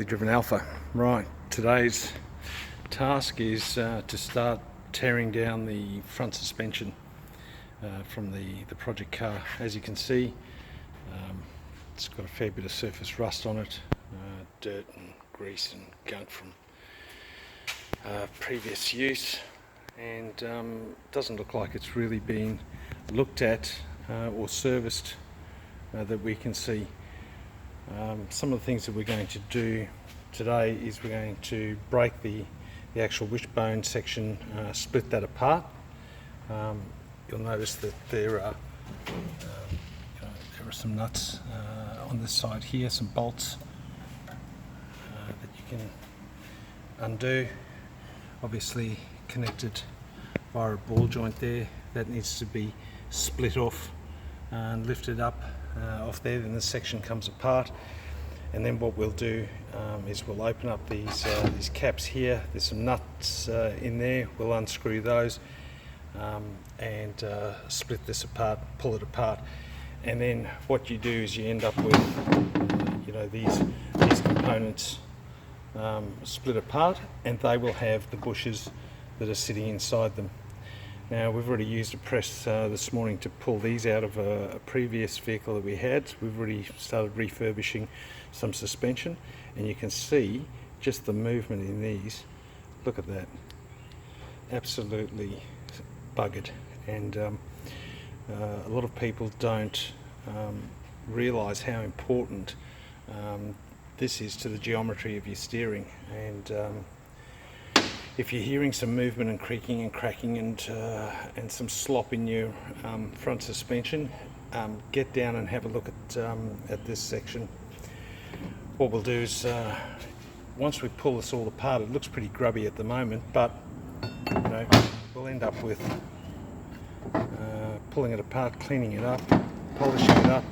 Driven Alpha. Right, today's task is to start tearing down the front suspension from the project car. As you can see, it's got a fair bit of surface rust on it, dirt and grease and gunk from previous use, and doesn't look like it's really been looked at or serviced that we can see. Some of the things that we're going to do today is we're going to break the actual wishbone section, split that apart. You'll notice that there are some nuts on this side here, some bolts that you can undo. Obviously connected via a ball joint there. That needs to be split off and lifted up off there. Then this section comes apart, and then what we'll do is we'll open up these caps here. There's some nuts in there. We'll unscrew those and split this apart, pull it apart, and then what you do is you end up with these components split apart, and they will have the bushes that are sitting inside them. Now, we've already used a press this morning to pull these out of a previous vehicle that we had. We've already started refurbishing some suspension, and you can see just the movement in these. Look at that, absolutely buggered. And a lot of people don't realise how important this is to the geometry of your steering. And if you're hearing some movement and creaking and cracking and some slop in your front suspension, get down and have a look at this section. What we'll do is once we pull this all apart, it looks pretty grubby at the moment, but we'll end up with pulling it apart, cleaning it up, polishing it up,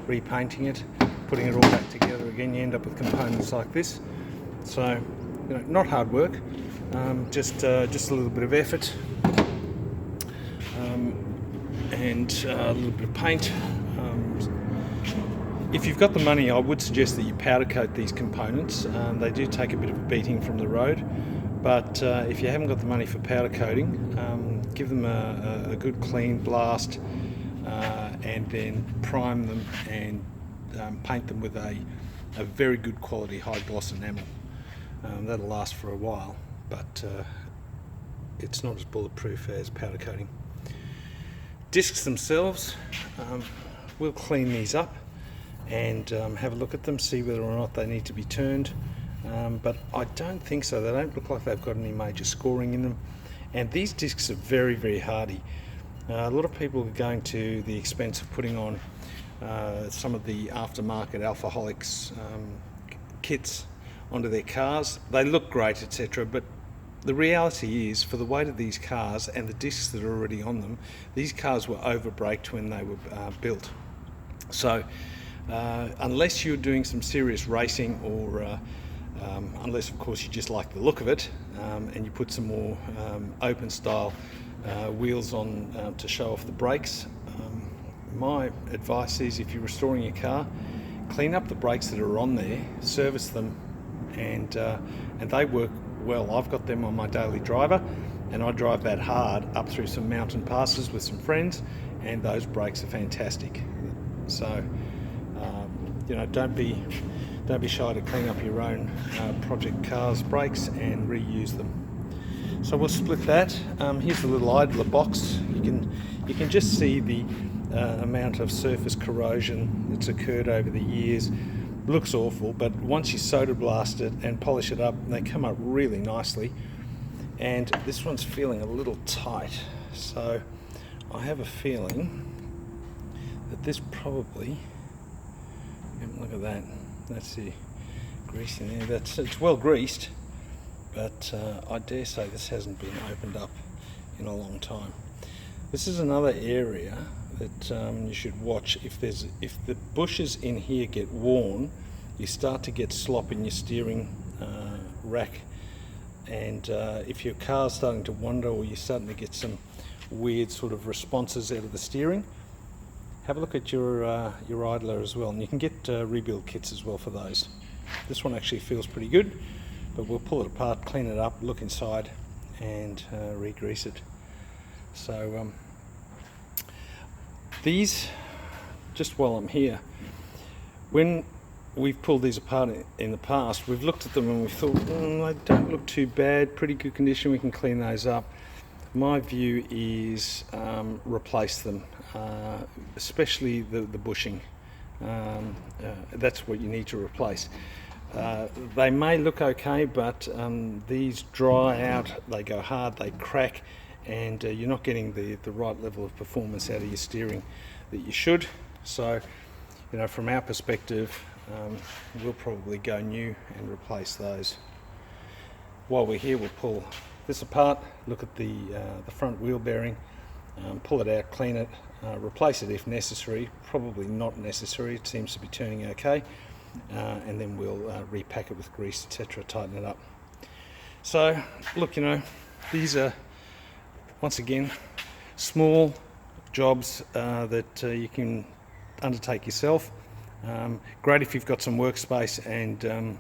repainting it, putting it all back together again. You end up with components like this. So not hard work. Just a little bit of effort and a little bit of paint. If you've got the money, I would suggest that you powder coat these components. They do take a bit of a beating from the road, but if you haven't got the money for powder coating, give them a good clean blast and then prime them and paint them with a very good quality high gloss enamel. That'll last for a while, but it's not as bulletproof as powder coating. Discs themselves, we'll clean these up and have a look at them, see whether or not they need to be turned, but I don't think so. They don't look like they've got any major scoring in them, and these discs are very, very hardy. A lot of people are going to the expense of putting on some of the aftermarket Alfaholics kits onto their cars. They look great, etc., but the reality is, for the weight of these cars and the discs that are already on them, these cars were over-braked when they were built. So unless you're doing some serious racing, or unless of course you just like the look of it, and you put some more open style wheels on to show off the brakes, my advice is, if you're restoring your car, clean up the brakes that are on there, service them, and they work well. I've got them on my daily driver, and I drive that hard up through some mountain passes with some friends, and those brakes are fantastic. So don't be shy to clean up your own project car's brakes and reuse them. So we'll split that. Here's the little idler box. You can just see the amount of surface corrosion that's occurred over the years. Looks awful, but once you solder blast it and polish it up, they come up really nicely. And this one's feeling a little tight, so I have a feeling that this probably, look at that, that's the grease in there. It's well greased, but I dare say this hasn't been opened up in a long time. This is another area that you should watch. If the bushes in here get worn, you start to get slop in your steering rack, and if your car's starting to wander, or you're starting to get some weird sort of responses out of the steering, have a look at your idler as well, and you can get rebuild kits as well for those. This one actually feels pretty good, but we'll pull it apart, clean it up, look inside, and re-grease it. So these, just while I'm here, when we've pulled these apart in the past, we've looked at them and we've thought, they don't look too bad, pretty good condition, we can clean those up. My view is replace them, especially the bushing. That's what you need to replace. They may look okay, but these dry out, they go hard, they crack, and you're not getting the right level of performance out of your steering that you should. So, you know, from our perspective, we'll probably go new and replace those. While we're here, we'll pull this apart, look at the front wheel bearing, pull it out, clean it, replace it if necessary. Probably not necessary, it seems to be turning okay, and then we'll repack it with grease, etc., tighten it up. So look, you know, these are, once again, small jobs that you can undertake yourself. Great if you've got some workspace and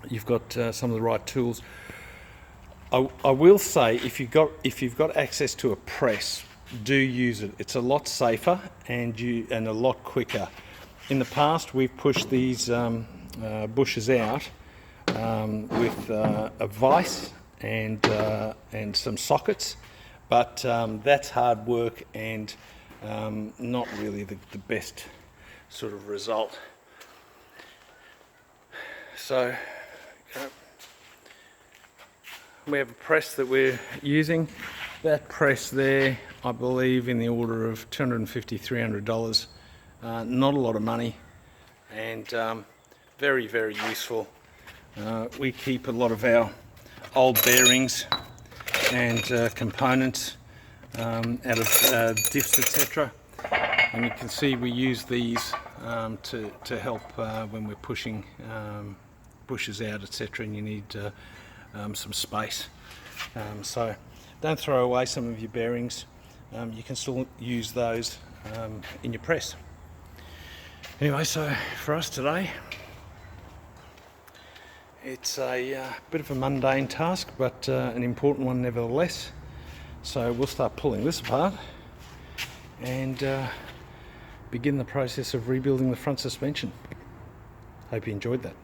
you've got some of the right tools. I will say, if you've got access to a press, do use it. It's a lot safer and a lot quicker. In the past, we've pushed these bushes out with a vise and some sockets, but that's hard work and not really the best sort of result. So we have a press that we're using. That press there, I believe, in the order of $250, $300. Not a lot of money, and very, very useful. We keep a lot of our old bearings and components out of diffs, etc. And you can see we use these to help when we're pushing bushes out, etc. and you need some space. So don't throw away some of your bearings. You can still use those in your press. Anyway, so for us today, it's a bit of a mundane task, but an important one nevertheless. So we'll start pulling this apart and begin the process of rebuilding the front suspension. Hope you enjoyed that.